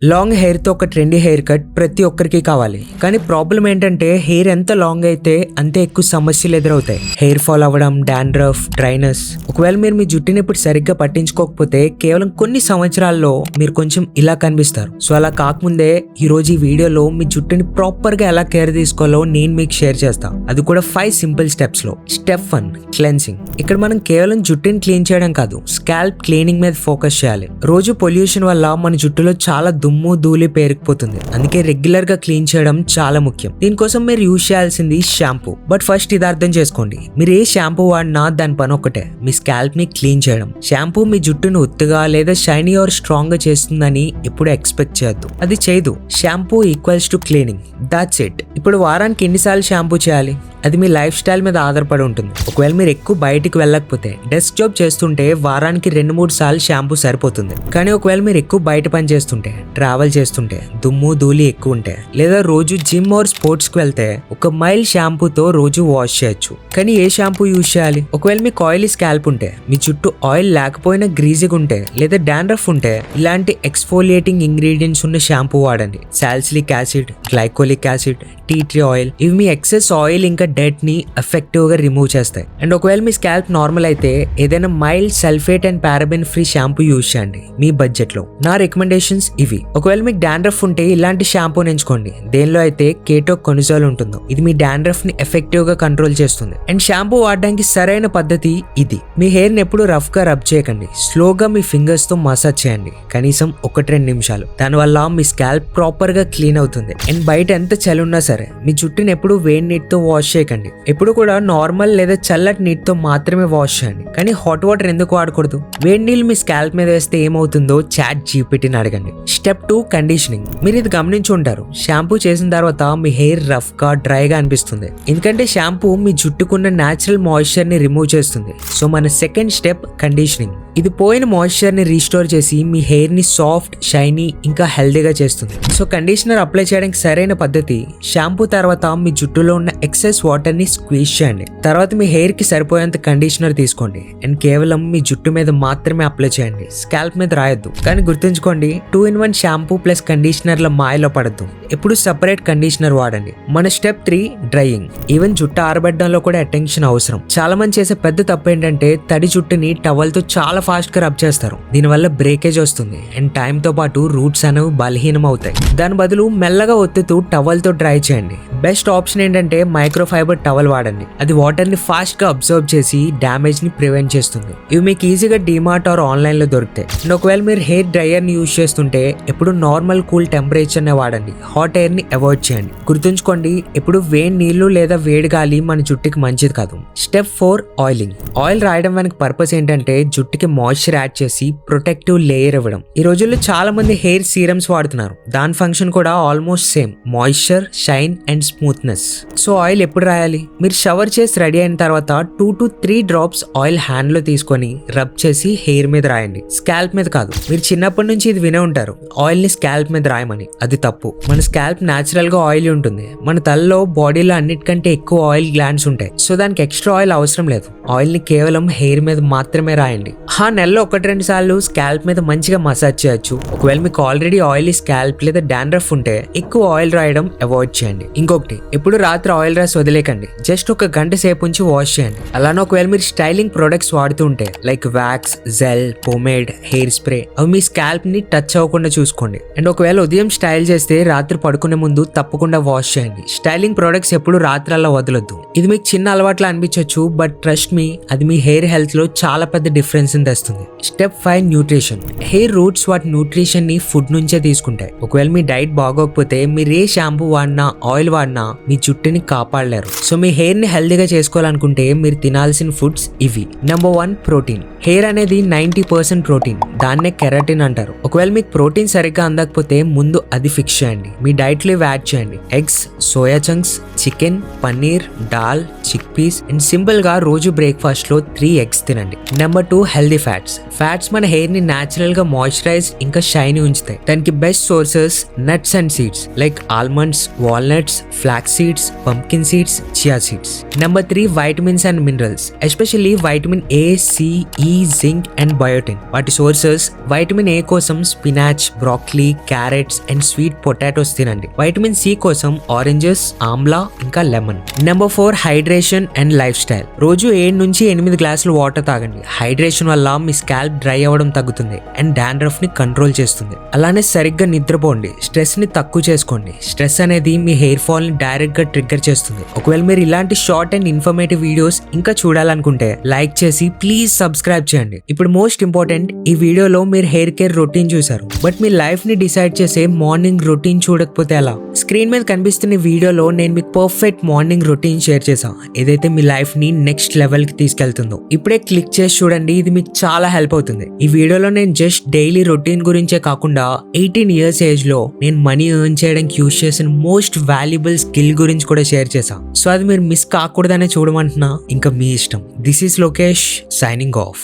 Long హెయిర్తో ఒక trendy hair cut ప్రతి ఒక్కరికి కావాలి. కానీ ప్రాబ్లం ఏంటంటే హెయిర్ ఎంత లాంగ్ అయితే అంతే ఎక్కువ సమస్యలు ఎదురవుతాయి. హెయిర్ ఫాల్ అవ్వడం, డాండ్రఫ్, డ్రైనెస్. ఒకవేళ మీరు మీ జుట్టుని ఇప్పుడు సరిగ్గా పట్టించుకోకపోతే కేవలం కొన్ని సంవత్సరాల్లో మీరు కొంచెం ఇలా కనిపిస్తారు. సో అలా కాకముందే ఈ రోజు ఈ వీడియోలో మీ జుట్టుని ప్రాపర్ గా ఎలా కేర్ తీసుకోవాలో నేను మీకు షేర్ చేస్తాను. అది కూడా 5 సింపుల్ స్టెప్స్ లో. Step 1, cleansing. ఇక్కడ మనం కేవలం జుట్టుని క్లీన్ చేయడం కాదు, స్కాల్ప్ క్లీనింగ్ మీద ఫోకస్ చేయాలి. రోజు పొల్యూషన్ వల్ల మన జుట్టులో చాలా దుమ్ము ధూళి పేరుకుపోతుంది. అందుకే రెగ్యులర్ గా క్లీన్ చేయడం చాలా ముఖ్యం. దీనికోసం మీరు యూజ్ చేయాల్సింది షాంపూ. బట్ ఫస్ట్ ఇది అర్థం చేసుకోండి, మీరు ఏ షాంపూ వాడినా దాని పని ఒక్కటే, మీ స్కాల్ప్ ని క్లీన్ చేయడం. షాంపూ మీ జుట్టును ఒత్తుగా లేదా షైనీ ఆర్ స్ట్రాంగ్ గా చేస్తుందని ఎప్పుడు ఎక్స్పెక్ట్ చేయొద్దు. అది చేయదు. Shampoo equals to cleaning. That's it. ఇప్పుడు వారానికి ఎన్నిసార్లు షాంపూ చేయాలి? అది మీ లైఫ్ స్టైల్ మీద ఆధారపడి ఉంటుంది. ఒకవేళ మీరు ఎక్కువ బయటికి వెళ్ళకపోతే, డెస్క్ జాబ్ చేస్తుంటే వారానికి 2-3 సార్లు షాంపూ సరిపోతుంది. కానీ ఒకవేళ మీరు ఎక్కువ బయట పని చేస్తుంటే, ట్రావెల్ చేస్తుంటే, దుమ్ము ధూళి ఎక్కువ ఉంటే, లేదా రోజు జిమ్ ఆర్ స్పోర్ట్స్ కి వెళ్తే 1 మైల్ షాంపూతో రోజు వాష్ చేయొచ్చు. కానీ ఏ షాంపూ యూజ్ చేయాలి? ఒకవేళ మీకు ఆయిలీ స్కాల్ప్ ఉంటే, మీ చుట్టూ ఆయిల్ లేకపోయినా గ్రీజీగా ఉంటే, లేదా డాండ్రఫ్ ఉంటే, ఇలాంటి ఎక్స్ఫోలియేటింగ్ ఇంగ్రీడియంట్స్ ఉన్న షాంపూ వాడండి. Salicylic acid, glycolic acid, tea tree oil. ఇవి మీ ఎక్సెస్ ఆయిల్ ఇంకా డెట్ ని ఎఫెక్టివ్ గా రిమూవ్ చేస్తాయి. అండ్ ఒకవేళ మీ స్కాల్ప్ నార్మల్ అయితే ఏదైనా mild sulphate and paraben free shampoo use చేయండి మీ బడ్జెట్ లో. నా రికమెండేషన్స్ ఇవి. ఒకవేళ మీకు డాండ్రఫ్ ఉంటే ఇలాంటి షాంపూని ఎంచుకోండి. దేనిలో అయితే కేటోకొనిజోల్ ఉంటుందో, ఇది మీ డాండ్రఫ్ ని ఎఫెక్టివ్ గా కంట్రోల్ చేస్తుంది. అండ్ షాంపూ వాడడానికి సరైన పద్ధతి ఇది. మీ హెయిర్ ని ఎప్పుడు రఫ్ గా రబ్ చేయకండి. స్లోగా మీ ఫింగర్స్ తో మసాజ్ చేయండి, కనీసం 1-2 నిమిషాలు. దానివల్ల మీ స్కాల్ప్ ప్రాపర్ గా క్లీన్ అవుతుంది. అండ్ బయట ఎంత చలి ఉన్నా సరే మీ జుట్టుని ఎప్పుడు వేడి నీటితో వాష్ చేయకండి. ఎప్పుడు కూడా నార్మల్ లేదా చల్లటి నీటితో మాత్రమే వాష్ చేయండి. కానీ హాట్ వాటర్ ఎందుకు వాడకూడదు? వేడి నీళ్ళు మీ స్కాల్ప్ మీద వేస్తే ఏమవుతుందో చాట్ జీపీటీని అడగండి. Step 2, conditioning. మీరు ఇది గమనించి ఉంటారు, షాంపూ చేసిన తర్వాత మీ హెయిర్ రఫ్ గా డ్రైగా అనిపిస్తుంది. ఎందుకంటే షాంపూ మీ జుట్టుకున్న న్యాచురల్ మాయిశ్చర్ ని రిమూవ్ చేస్తుంది. సో మన సెకండ్ స్టెప్ కండిషనింగ్. ఇది పోయిన మాయిశ్చర్ ని రీస్టోర్ చేసి మీ హెయిర్ ని సాఫ్ట్, షైనీ ఇంకా హెల్దీగా చేస్తుంది. సో కండిషనర్ అప్లై చేయడానికి సరైన పద్ధతి, షాంపూ తర్వాత మీ జుట్టులో ఉన్న ఎక్సెస్ వాటర్ ని స్క్వీజ్ చేయండి. తర్వాత మీ హెయిర్ కి సరిపోయేంత కండిషనర్ తీసుకోండి అండ్ కేవలం మీ జుట్టు మీద మాత్రమే అప్లై చేయండి. స్కాల్ప్ మీద రాయొద్దు. కానీ గుర్తుంచుకోండి, 2-in-1 షాంపూ ప్లస్ కండిషనర్ ల మాయలో పడద్దు. ఎప్పుడు సెపరేట్ కండిషనర్ వాడండి. మన స్టెప్ 3, డ్రైయింగ్. ఈవెన్ జుట్టు ఆరబెట్టడంలో కూడా అటెన్షన్ అవసరం. చాలా మంది చేసే పెద్ద తప్పు ఏంటంటే తడి జుట్టుని టవల్ తో చాలా ఫాస్ట్ గా రబ్ చేస్తారు. దీనివల్ల బ్రేకేజ్ వస్తుంది అండ్ టైం తో పాటు రూట్స్ అనేవి బలహీనం అవుతాయి. దాని బదులు మెల్లగా ఒత్తుతూ టవల్ తో డ్రై చేయండి. బెస్ట్ ఆప్షన్ ఏంటంటే మైక్రోఫైబర్ టవల్ వాడండి. అది వాటర్ ని ఫాస్ట్ గా అబ్జర్వ్ చేసి డ్యామేజ్ ని ప్రివెంట్ చేస్తుంది. ఇవి మీకు ఈజీగా డిమార్ట్ ఆర్ ఆన్లైన్ లో దొరుకుతాయి. అండ్ ఒకవేళ మీరు హెయిర్ డ్రైయర్ ని యూజ్ చేస్తుంటే ఎప్పుడు నార్మల్ కూల్ టెంపరేచర్ నే వాడండి. హాట్ ఎయిర్ ని అవాయిడ్ చేయండి. గుర్తుంచుకోండి, ఎప్పుడు వేడి నీళ్లు లేదా వేడి గాలి మన జుట్టుకి మంచిది కాదు. Step 4, oiling. ఆయిల్ రాయడం వెనక పర్పస్ ఏంటంటే జుట్టుకి మాయిశ్చర్ యాడ్ చేసి ప్రొటెక్టివ్ లేయర్ ఇవ్వడం. ఈ రోజుల్లో చాలా మంది హెయిర్ సీరమ్స్ వాడుతున్నారు. దాని ఫంక్షన్ కూడా almost same, moisture, shine and smoothness. So oil ఎప్పుడు రాయాలి? మీరు షవర్ చేసి రెడీ అయిన తర్వాత 2 to 3 drops ఆయిల్ హ్యాండ్ లో తీసుకొని రబ్ చేసి హెయిర్ మీద రాయండి, స్కాల్ప్ మీద కాదు. మీరు చిన్నప్పటి నుంచి ఇది వినే ఉంటారు, ఆయిల్ ని స్కాల్ప్ మీద రాయమని. అది తప్పు. మన స్కాల్ప్ న్యాచురల్ గా ఆయిల్ ఉంటుంది. మన తలలో, బాడీలో అన్నిటికంటే ఎక్కువ ఆయిల్ గ్లాండ్స్ ఉంటాయి. సో దానికి ఎక్స్ట్రా ఆయిల్ అవసరం లేదు. ఆయిల్ ని కేవలం హెయిర్ మీద మాత్రమే రాయండి. నెలలో 1-2 సార్లు స్కాల్ప్ మీద మంచిగా మసాజ్ చేయొచ్చు. ఒకవేళ మీకు ఆల్రెడీ ఆయిలీ స్కాల్ప్ లేదా డాండ్రఫ్ ఉంటే ఎక్కువ ఆయిల్ రాయడం అవాయిడ్ చేయండి. ఇంకొకటి, ఎప్పుడు రాత్రి ఆయిల్ రాసి వదిలేకండి. జస్ట్ 1 గంట సేపు ఉంచి వాష్ చేయండి. అలానే ఒకవేళ మీరు స్టైలింగ్ ప్రొడక్ట్స్ వాడుతుంటే like wax, gel, pomade, hair spray, అవి మీ స్కాల్ప్ ని టచ్ అవ్వకుండా చూసుకోండి. అండ్ ఒకవేళ ఉదయం స్టైల్ చేస్తే రాత్రి పడుకునే ముందు తప్పకుండా వాష్ చేయండి. స్టైలింగ్ ప్రొడక్ట్స్ ఎప్పుడు రాత్రల్లా వదలొద్దు. ఇది మీకు చిన్న అలవాట్లు అనిపించవచ్చు, బట్ ట్రస్ట్ మీ, అది మీ హెయిర్ హెల్త్ లో చాలా పెద్ద డిఫరెన్స్ తెస్తుంది. Step 5, nutrition. హెయిర్ రూట్స్ వాటి న్యూట్రిషన్ ని ఫుడ్ నుంచే తీసుకుంటాయి. ఒకవేళ మీ డైట్ బాగోకపోతే మీరు ఏ షాంపూ వాడినా, ఆయిల్ వాడినా మీ జుట్టుని కాపాడలేరు. సో మీ హెయిర్ ని హెల్దీగా చేసుకోవాలనుకుంటే మీరు తినాల్సిన ఫుడ్స్ ఇవి. Number 1, protein. హెయిర్ అనేది 90% ప్రోటీన్. దాన్నే కెరటిన్ అంటారు. ఒకవేళ మీకు ప్రోటీన్ సరిగ్గా అందకపోతే ముందు అది ఫిక్స్ చేయండి. మీ డైట్ లో యాడ్ చేయండి. Eggs, soya chunks, chicken, paneer, దాల్, చిక్ పీస్ అండ్ సింపుల్ గా రోజు బ్రేక్ఫాస్ట్ లో 3 eggs తినండి. Number 2, healthy fats. ఫ్యాట్స్ మన హెయిర్ ని న్యాచురల్ గా మాయిశ్చరైజ్ ఇంకా షైనీ ఉంచుతాయి. దానికి best sources nuts and seeds like almonds, walnuts, flax seeds, pumpkin seeds, chia seeds. Number 3 vitamins and minerals, especially vitamin A, C, E, zinc and biotin. వాటి sources: vitamin A కోసం spinach, broccoli, carrots and sweet potatoes తినండి. Vitamin C కోసం oranges, amla ఇంకా lemon. Number 4 hydration and lifestyle. రోజు 7 నుంచి 8 గ్లాసులు water తాగండి. Hydration వల్ల మీ స్కాల్ప్ డ్రై అవ్వడం తగ్గుతుంది అండ్ డాండ్రఫ్ ని కంట్రోల్ చేస్తుంది. అలానే సరిగ్గా నిద్రపోండి. స్ట్రెస్ ని తక్కువ చేసుకోండి. స్ట్రెస్ అనేది మీ హెయిర్ ఫాల్ ని డైరెక్ట్ గా ట్రిగ్గర్ చేస్తుంది. ఒకవేళ మీరు ఇలాంటి షార్ట్ అండ్ ఇన్ఫర్మేటివ్ వీడియోస్ ఇంకా చూడాలనుకుంటే లైక్ చేసి ప్లీజ్ సబ్స్క్రైబ్ చేయండి. ఇప్పుడు మోస్ట్ ఇంపార్టెంట్, ఈ వీడియోలో మీరు హెయిర్ కేర్ రొటీన్ చూసారు, బట్ మీ లైఫ్ ని డిసైడ్ చేసే మార్నింగ్ రొటీన్ చూడకపోతే ఎలా? స్క్రీన్ మీద కనిపిస్తున్న వీడియోలో నేను మీకు పర్ఫెక్ట్ మార్నింగ్ రొటీన్ షేర్ చేశాను, ఏదైతే మీ లైఫ్ ని నెక్స్ట్ లెవెల్ కి తీసుకెళ్తుందో. ఇప్పుడే క్లిక్ చేసి చూడండి, ఇది మీకు చాలా హెల్ప్ అవుతుంది. ఈ వీడియోలో నేను జస్ట్ డైలీ రొటీన్ గురించే కాకుండా 18 years ఏజ్ లో నేను మనీ ఎర్న్ చేయడానికి యూజ్ చేసిన మోస్ట్ వాల్యుబుల్ స్కిల్ గురించి కూడా షేర్ చేశాను. సో అది మీరు మిస్ కాకూడదనే చూడమంటున్నా, ఇంకా మీ ఇష్టం. This is Lokesh signing off.